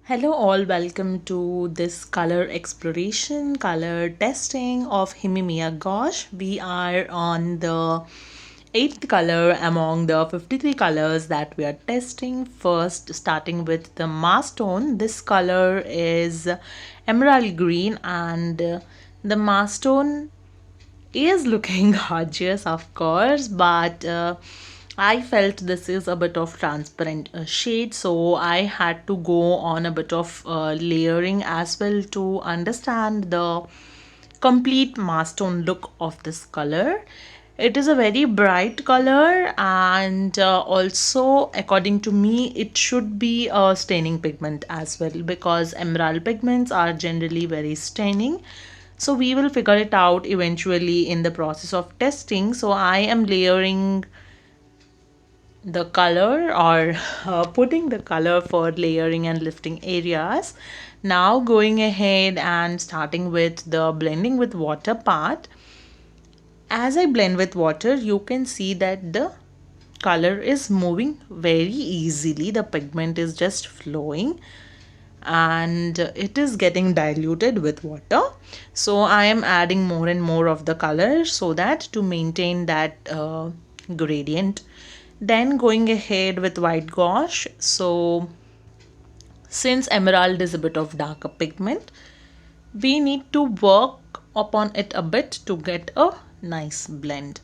Hello, all. Welcome to this color exploration, color testing of Himi Gouache. We are on the eighth color among the 53 colors that we are testing. First, starting with the mask tone. This color is emerald green, and the mask tone is looking gorgeous, of course, but I felt this is a bit of transparent shade, so I had to go on a bit of layering as well to understand the complete mask tone look of this color. It is a very bright color, and also, according to me, it should be a staining pigment as well, because emerald pigments are generally very staining. So we will figure it out eventually in the process of testing. So I am layering the color, or putting the color for layering and lifting areas. Now going ahead and starting with the blending with water part. As I blend with water, you can see that the color is moving very easily. The pigment is just flowing and it is getting diluted with water. So I am adding more and more of the color so that to maintain that gradient. Then going ahead with white gouache. So since emerald is a bit of darker pigment, we need to work upon it a bit to get a nice blend.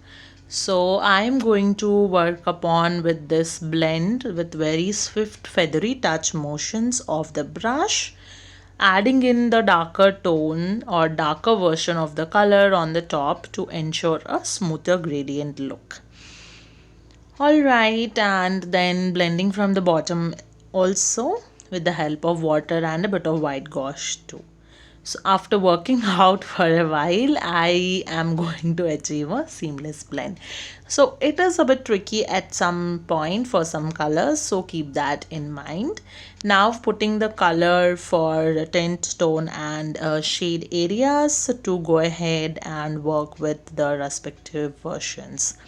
So I am going to work upon with this blend with very swift feathery touch motions of the brush, adding in the darker tone or darker version of the color on the top to ensure a smoother gradient look. Alright, and then blending from the bottom also with the help of water and a bit of white gouache too. So after working out for a while, I am going to achieve a seamless blend. So it is a bit tricky at some point for some colors, so keep that in mind. Now putting the color for tint, tone and shade areas to go ahead and work with the respective versions.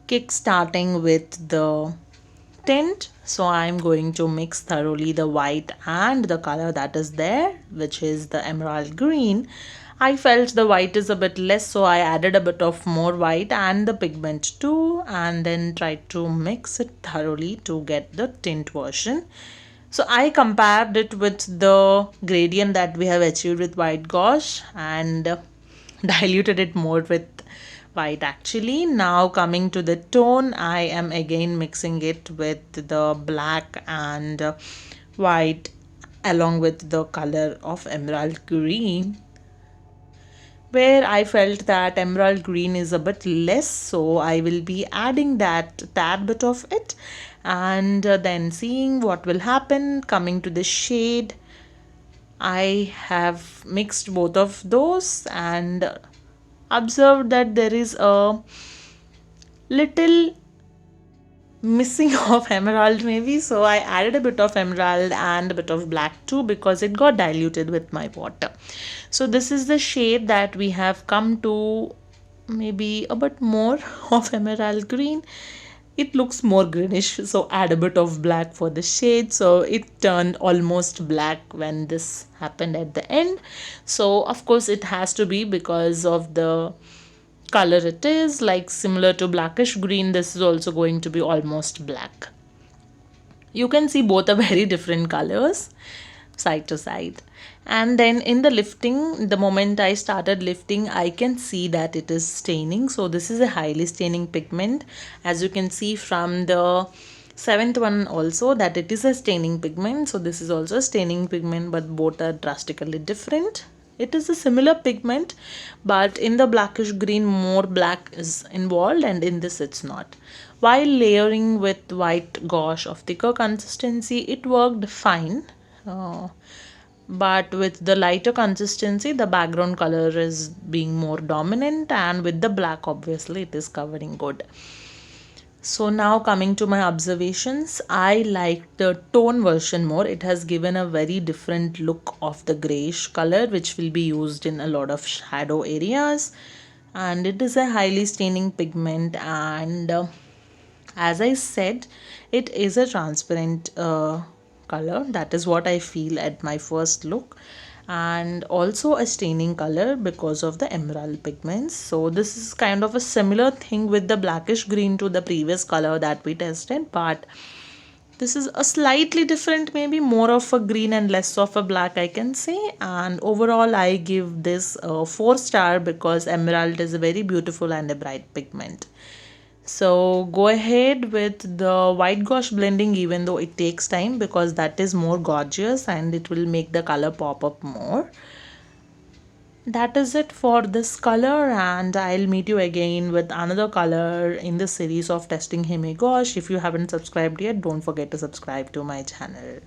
Kick starting with the tint. So I'm going to mix thoroughly the white and the color that is there, which is the emerald green. I felt the white is a bit less, so I added a bit of more white and the pigment too, and then tried to mix it thoroughly to get the tint version. So I compared it with the gradient that we have achieved with white gouache and diluted it more with white actually. Now coming to the tone, I am again mixing it with the black and white along with the color of emerald green, where I felt that emerald green is a bit less, so I will be adding that tad bit of it and then seeing what will happen. Coming to the shade, I have mixed both of those and observed that there is a little missing of emerald maybe, so I added a bit of emerald and a bit of black too because it got diluted with my water. So this is the shade that we have come to, maybe a bit more of emerald green. It looks more greenish, so add a bit of black for the shade. So it turned almost black when this happened at the end. So of course it has to be because of the color it is, like similar to blackish green, this is also going to be almost black. You can see both are very different colors side to side. And then in the lifting, the moment I started lifting, I can see that it is staining. So this is a highly staining pigment, as you can see from the seventh one also, that it is a staining pigment. So this is also a staining pigment, but both are drastically different. It is a similar pigment, but in the blackish green more black is involved and in this it's not. While layering with white gouache of thicker consistency, it worked fine. But with the lighter consistency, the background color is being more dominant, and with the black obviously it is covering good. So now coming to my observations, I like the tone version more. It has given a very different look of the grayish color, which will be used in a lot of shadow areas. And it is a highly staining pigment, and as I said, it is a transparent color. That is what I feel at my first look, and also a staining color because of the emerald pigments. So this is kind of a similar thing with the blackish green to the previous color that we tested, but this is a slightly different, maybe more of a green and less of a black, I can say. And overall I give this 4 star because emerald is a very beautiful and a bright pigment. So go ahead with the white gouache blending, even though it takes time, because that is more gorgeous and it will make the color pop up more. That is it for this color, and I'll meet you again with another color in the series of testing Himi Gouache. If you haven't subscribed yet, don't forget to subscribe to my channel.